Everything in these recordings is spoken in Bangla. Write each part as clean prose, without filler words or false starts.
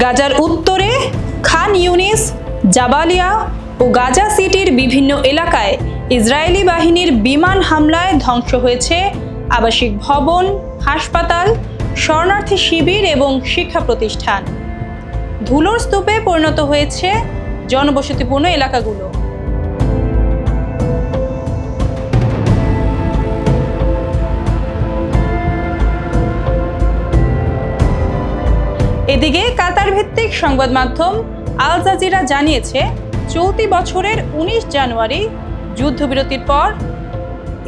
গাজার উত্তরে খান ইউনিস, জাবালিয়া ও গাজা সিটির বিভিন্ন এলাকায় ইসরায়েলি বাহিনীর বিমান হামলায় ধ্বংস হয়েছে আবাসিক ভবন, হাসপাতাল, শরণার্থী শিবির এবং শিক্ষা প্রতিষ্ঠান। ধুলোর স্তূপে পরিণত হয়েছে জনবসতিপূর্ণ এলাকাগুলো। এদিকে কাতার ভিত্তিক সংবাদ মাধ্যম আল জাজিরা জানিয়েছে, চলতি বছরের ১৯ জানুয়ারি যুদ্ধবিরতির পর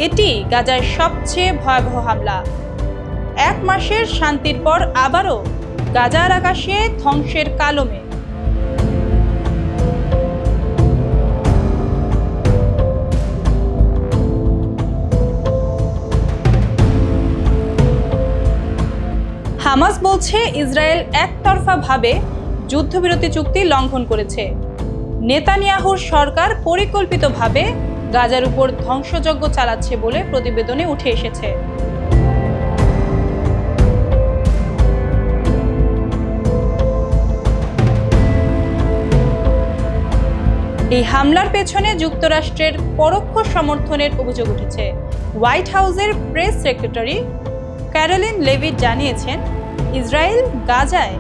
এটি গাজার সবচেয়ে ভয়াবহ হামলা। ১ মাসের শান্তির পর আবারও গাজার আকাশে ধ্বংসের কালো মেঘ। হামাস বলছে ইসরায়েল একতরফাভাবে যুদ্ধবিরতি চুক্তি লঙ্ঘন করেছে। নেতানিয়াহুর সরকার পরিকল্পিতভাবে গাজার উপর ধ্বংসযজ্ঞ চালাচ্ছে বলে প্রতিবেদনে উঠে এসেছে। এই হামলার পেছনে যুক্তরাষ্ট্রের পরোক্ষ সমর্থনের অভিযোগ উঠেছে। হোয়াইট হাউসের প্রেস সেক্রেটারি ক্যারোলিন লেভিট জানিয়েছেন, ইসরায়েল গাজায়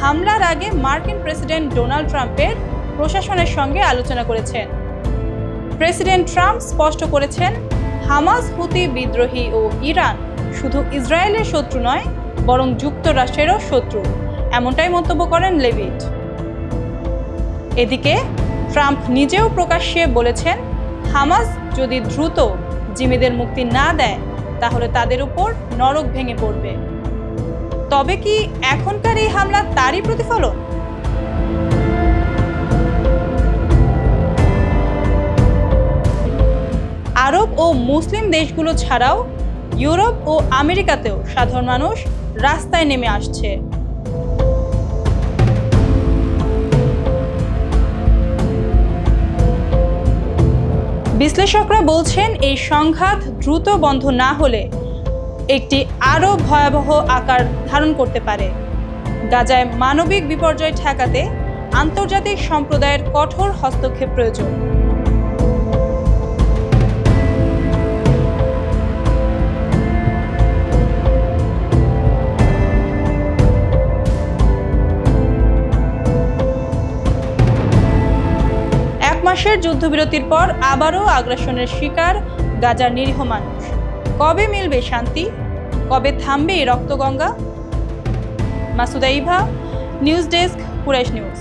হামলার আগে মার্কিন প্রেসিডেন্ট ডোনাল্ড ট্রাম্পের প্রশাসনের সঙ্গে আলোচনা করেছেন। প্রেসিডেন্ট ট্রাম্প স্পষ্ট করেছেন, হামাস, হুতি বিদ্রোহী ও ইরান শুধু ইসরায়েলের শত্রু নয়, বরং যুক্তরাষ্ট্রেরও শত্রু, এমনটাই মন্তব্য করেন লেভিট। এদিকে ট্রাম্প নিজেও প্রকাশ্যে বলেছেন, হামাস যদি দ্রুত জিম্মিদের মুক্তি না দেয় তাহলে তাদের উপর নরক ভেঙে পড়বে। তবে কি এখনকার এই হামলা তারই প্রতিফলন? আরব ও মুসলিম দেশগুলো ছাড়াও ইউরোপ ও আমেরিকাতেও সাধারণ মানুষ রাস্তায় নেমে আসছে। বিশ্লেষকরা বলছেন, এই সংঘাত দ্রুত বন্ধ না হলে একটি আরও ভয়াবহ আকার ধারণ করতে পারে। গাজায় মানবিক বিপর্যয় ঠেকাতে আন্তর্জাতিক সম্প্রদায়ের কঠোর হস্তক্ষেপ প্রয়োজন। মাসের যুদ্ধবিরতির পর আবারও আগ্রাসনের শিকার গাজার নিরীহ মানুষ। কবে মিলবে শান্তি? কবে থামবে এই রক্তগঙ্গা? Masuda Eva, news desk, Quraish news.